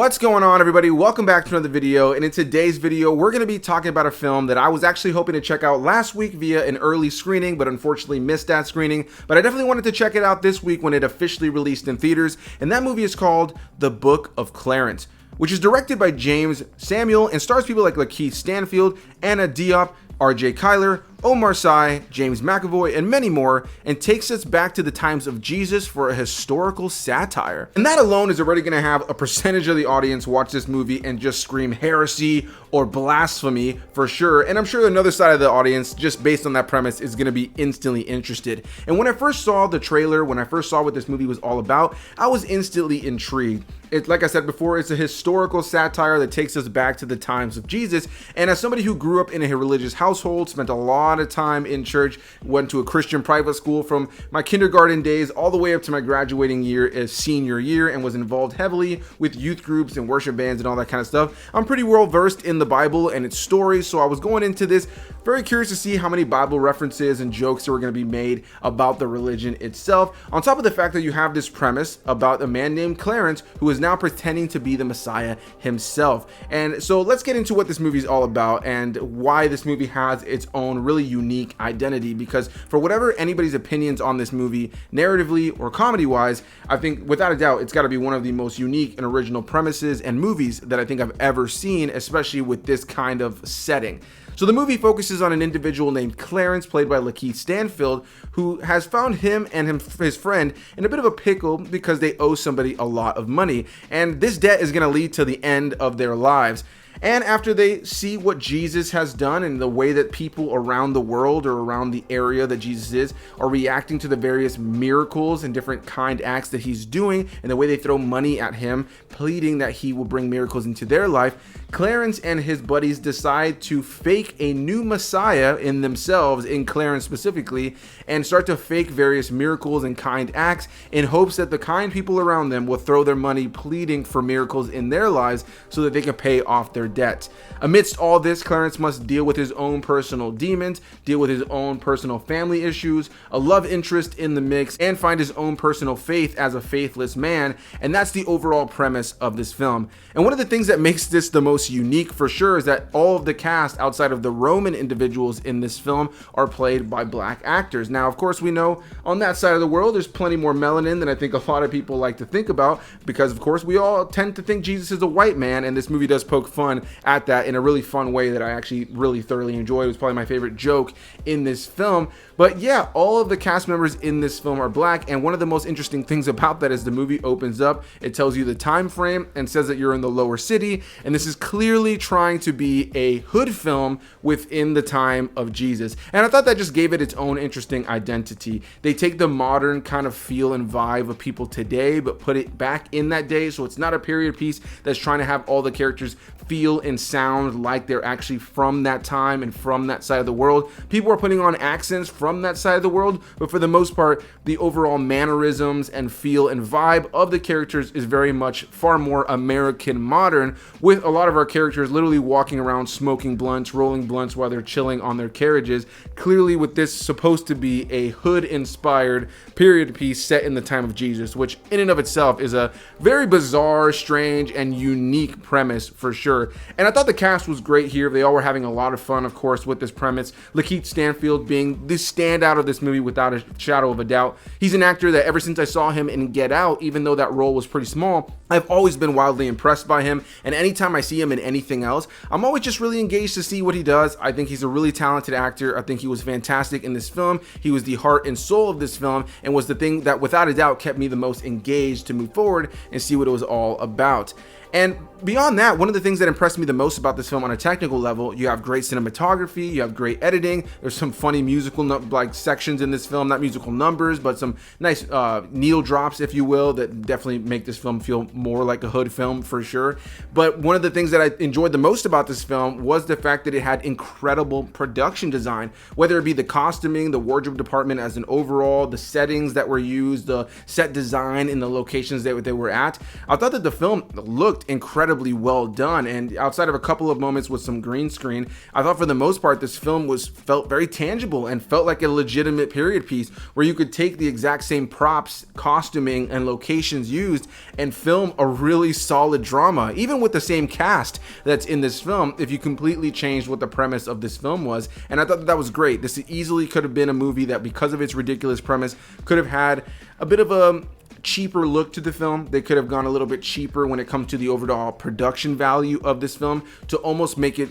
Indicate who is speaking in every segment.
Speaker 1: What's going on, everybody? Welcome back to another video, and in today's video we're going to be talking about a film that I was actually hoping to check out last week via an early screening, but unfortunately missed that screening. But I definitely wanted to check it out this week when it officially released in theaters, and that movie is called The Book of Clarence, which is directed by Jeymes Samuel and stars people like LaKeith Stanfield, Anna Diop, RJ Cyler, Omar Sy, James McAvoy, and many more, and takes us back to the times of Jesus for a historical satire. And that alone is already going to have a percentage of the audience watch this movie and just scream heresy or blasphemy for sure. And I'm sure another side of the audience, just based on that premise, is going to be instantly interested. And when I first saw the trailer, when I first saw what this movie was all about, I was instantly intrigued. It's like I said before, it's a historical satire that takes us back to the times of Jesus. And as somebody who grew up in a religious household, spent a lot of time in church, went to a Christian private school from my kindergarten days all the way up to my graduating year as senior year, and was involved heavily with youth groups and worship bands and all that kind of stuff. I'm pretty well versed in the Bible and its stories, so I was going into this very curious to see how many Bible references and jokes that were going to be made about the religion itself, on top of the fact that you have this premise about a man named Clarence who is now pretending to be the Messiah himself. And so let's get into what this movie is all about and why this movie has its own really unique identity, because for whatever anybody's opinions on this movie, narratively or comedy wise, I think without a doubt it's got to be one of the most unique and original premises and movies that I think I've ever seen, especially with this kind of setting. So the movie focuses on an individual named Clarence, played by LaKeith Stanfield, who has found him and his friend in a bit of a pickle because they owe somebody a lot of money, and this debt is going to lead to the end of their lives. And after they see what Jesus has done and the way that people around the world or around the area that Jesus is are reacting to the various miracles and different kind acts that he's doing, and the way they throw money at him, pleading that he will bring miracles into their life, Clarence and his buddies decide to fake a new Messiah in themselves, in Clarence specifically, and start to fake various miracles and kind acts in hopes that the kind people around them will throw their money pleading for miracles in their lives so that they can pay off their debt. Amidst all this, Clarence must deal with his own personal demons, deal with his own personal family issues, a love interest in the mix, and find his own personal faith as a faithless man. And that's the overall premise of this film. And one of the things that makes this the most unique for sure is that all of the cast outside of the Roman individuals in this film are played by black actors. Now, of course, we know on that side of the world there's plenty more melanin than I think a lot of people like to think about, because of course we all tend to think Jesus is a white man, and this movie does poke fun at that in a really fun way that I actually really thoroughly enjoyed. It was probably my favorite joke in this film. But yeah, all of the cast members in this film are black, and one of the most interesting things about that is the movie opens up, it tells you the time frame and says that you're in the lower city, and this is clearly trying to be a hood film within the time of Jesus. And I thought that just gave it its own interesting identity. They take the modern kind of feel and vibe of people today, but put it back in that day, so it's not a period piece that's trying to have all the characters feel and sound like they're actually from that time and from that side of the world. People are putting on accents from that side of the world, but for the most part, the overall mannerisms and feel and vibe of the characters is very much far more American modern, with a lot of our characters literally walking around smoking blunts, rolling blunts while they're chilling on their carriages, clearly with this supposed to be a hood-inspired period piece set in the time of Jesus, which in and of itself is a very bizarre, strange, and unique premise for sure. And I thought the cast was great here. They all were having a lot of fun, of course, with this premise. LaKeith Stanfield being the standout of this movie without a shadow of a doubt. He's an actor that ever since I saw him in Get Out, even though that role was pretty small, I've always been wildly impressed by him, and anytime I see him in anything else, I'm always just really engaged to see what he does. I think he's a really talented actor. I think he was fantastic in this film. He was the heart and soul of this film, and was the thing that without a doubt kept me the most engaged to move forward and see what it was all about. And beyond that, one of the things that impressed me the most about this film on a technical level, you have great cinematography, you have great editing, there's some funny musical like sections in this film, not musical numbers, but some nice needle drops, if you will, that definitely make this film feel more like a hood film for sure. But one of the things that I enjoyed the most about this film was the fact that it had incredible production design, whether it be the costuming, the wardrobe department as an overall, the settings that were used, the set design in the locations that they were at. I thought that the film looked looked incredibly well done. And outside of a couple of moments with some green screen, I thought for the most part this film felt very tangible and felt like a legitimate period piece where you could take the exact same props, costuming, and locations used and film a really solid drama, even with the same cast that's in this film, if you completely changed what the premise of this film was. And I thought that was great. This easily could have been a movie that, because of its ridiculous premise, could have had a bit of a cheaper look to the film. They could have gone a little bit cheaper when it comes to the overall production value of this film to almost make it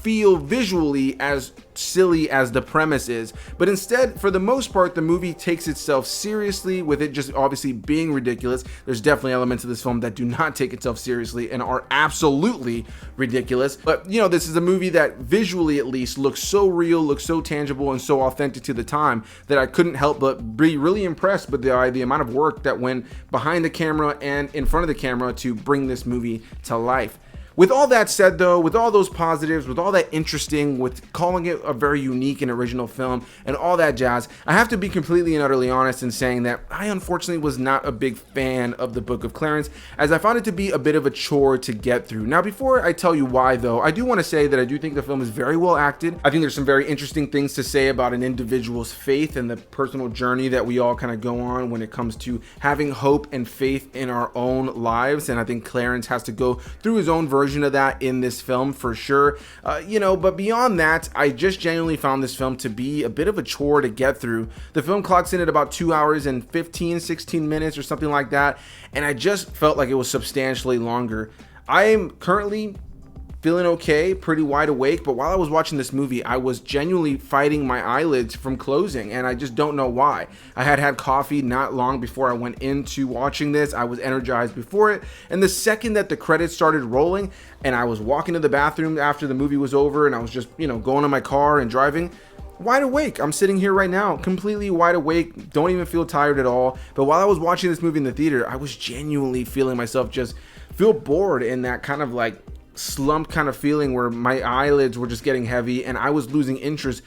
Speaker 1: feel visually as silly as the premise is. But instead, for the most part, the movie takes itself seriously, with it just obviously being ridiculous. There's definitely elements of this film that do not take itself seriously and are absolutely ridiculous. But you know, this is a movie that visually at least looks so real, looks so tangible, and so authentic to the time that I couldn't help but be really impressed with the amount of work that went behind the camera and in front of the camera to bring this movie to life. With all that said though, with all those positives, with all that interesting, with calling it a very unique and original film and all that jazz, I have to be completely and utterly honest in saying that I unfortunately was not a big fan of the Book of Clarence, as I found it to be a bit of a chore to get through. Now, before I tell you why though, I do want to say that I do think the film is very well acted. I think there's some very interesting things to say about an individual's faith and the personal journey that we all kind of go on when it comes to having hope and faith in our own lives. And I think Clarence has to go through his own version of that in this film for sure. But beyond that, I just genuinely found this film to be a bit of a chore to get through. The film clocks in at about 2 hours and 16 minutes or something like that, and I just felt like it was substantially longer. I am currently feeling okay, pretty wide awake, but while I was watching this movie, I was genuinely fighting my eyelids from closing, and I just don't know why. I had coffee not long before I went into watching this. I was energized before it, and the second that the credits started rolling and I was walking to the bathroom after the movie was over and I was just, going in my car and driving, wide awake. I'm sitting here right now, completely wide awake, don't even feel tired at all. But while I was watching this movie in the theater, I was genuinely feeling myself just feel bored in that kind of like slumped kind of feeling where my eyelids were just getting heavy and I was losing interest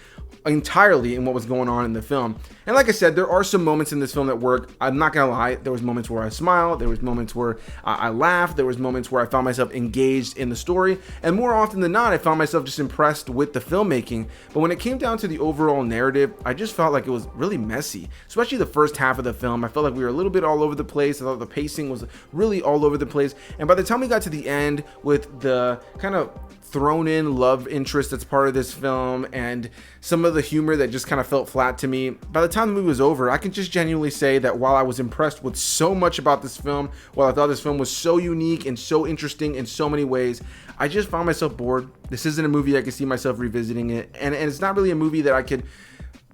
Speaker 1: entirely in what was going on in the film. And like I said, there are some moments in this film that work. I'm not gonna lie, there was moments where I smiled, there was moments where I laughed, there was moments where I found myself engaged in the story, and more often than not, I found myself just impressed with the filmmaking. But when it came down to the overall narrative, I just felt like it was really messy, especially the first half of the film. I felt like we were a little bit all over the place. I thought the pacing was really all over the place, and by the time we got to the end with the kind of thrown in love interest that's part of this film and some of the humor that just kind of felt flat to me, by the time the movie was over, I can just genuinely say that while I was impressed with so much about this film, while I thought this film was so unique and so interesting in so many ways, I just found myself bored. This isn't a movie I could see myself revisiting it, and it's not really a movie that I could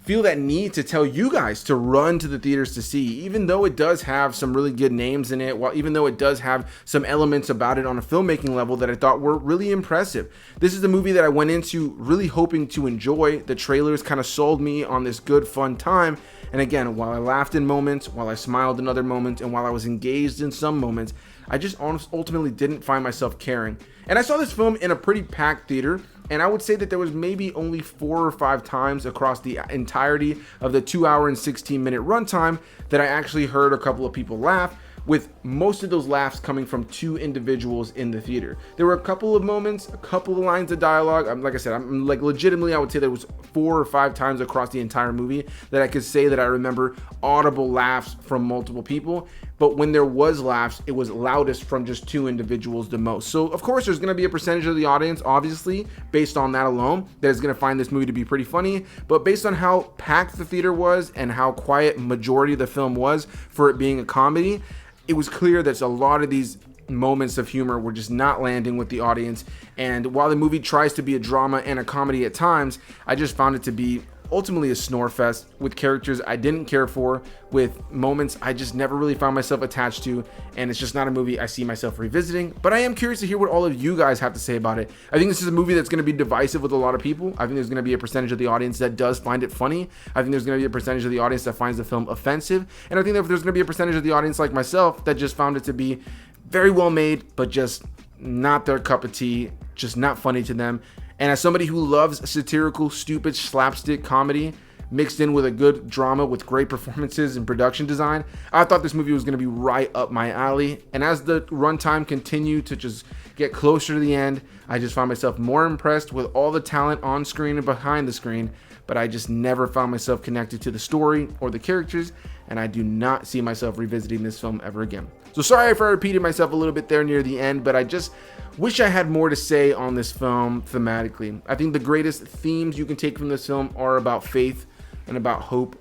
Speaker 1: feel that need to tell you guys to run to the theaters to see, even though it does have some really good names in it, even though it does have some elements about it on a filmmaking level that I thought were really impressive. This is a movie that I went into really hoping to enjoy. The trailers kind of sold me on this good, fun time. And again, while I laughed in moments, while I smiled in other moments, and while I was engaged in some moments, I just ultimately didn't find myself caring. And I saw this film in a pretty packed theater, and I would say that there was maybe only 4 or 5 times across the entirety of the 2 hour and 16 minute runtime that I actually heard a couple of people laugh, with most of those laughs coming from 2 individuals in the theater. There were a couple of moments, a couple of lines of dialogue. Like I said, I'm like legitimately, I would say there was 4 or 5 times across the entire movie that I could say that I remember audible laughs from multiple people. But when there was laughs, it was loudest from just 2 individuals the most. So of course there's gonna be a percentage of the audience, obviously, based on that alone, that is gonna find this movie to be pretty funny. But based on how packed the theater was and how quiet majority of the film was for it being a comedy, it was clear that a lot of these moments of humor were just not landing with the audience. And while the movie tries to be a drama and a comedy at times, I just found it to be ultimately a snore fest with characters I didn't care for, with moments I just never really found myself attached to, and it's just not a movie I see myself revisiting. But I am curious to hear what all of you guys have to say about it. I think this is a movie that's going to be divisive with a lot of people. I think there's going to be a percentage of the audience that does find it funny. I think there's going to be a percentage of the audience that finds the film offensive, and I think that there's going to be a percentage of the audience like myself that just found it to be very well made, but just not their cup of tea, just not funny to them. And as somebody who loves satirical, stupid slapstick comedy, mixed in with a good drama with great performances and production design. I thought this movie was going to be right up my alley. And as the runtime continued to just get closer to the end, I just found myself more impressed with all the talent on screen and behind the screen, but I just never found myself connected to the story or the characters, and I do not see myself revisiting this film ever again. So sorry if I repeated myself a little bit there near the end, but I just wish I had more to say on this film thematically. I think the greatest themes you can take from this film are about faith and about hope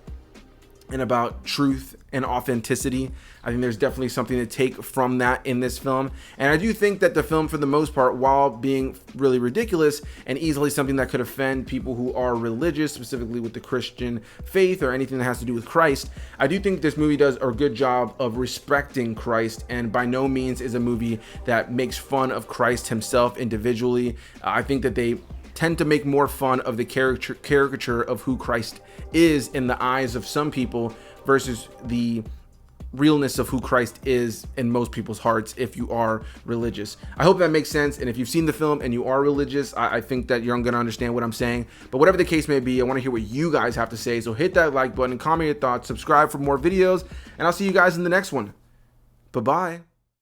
Speaker 1: and about truth and authenticity. I think there's definitely something to take from that in this film. And I do think that the film, for the most part, while being really ridiculous and easily something that could offend people who are religious, specifically with the Christian faith or anything that has to do with Christ, I do think this movie does a good job of respecting Christ, and by no means is a movie that makes fun of Christ himself individually. I think that they tend to make more fun of the caricature of who Christ is in the eyes of some people versus the realness of who Christ is in most people's hearts if you are religious. I hope that makes sense, and if you've seen the film and you are religious, I think that you're going to understand what I'm saying. But whatever the case may be, I want to hear what you guys have to say, so hit that like button, comment your thoughts, subscribe for more videos, and I'll see you guys in the next one. Bye-bye.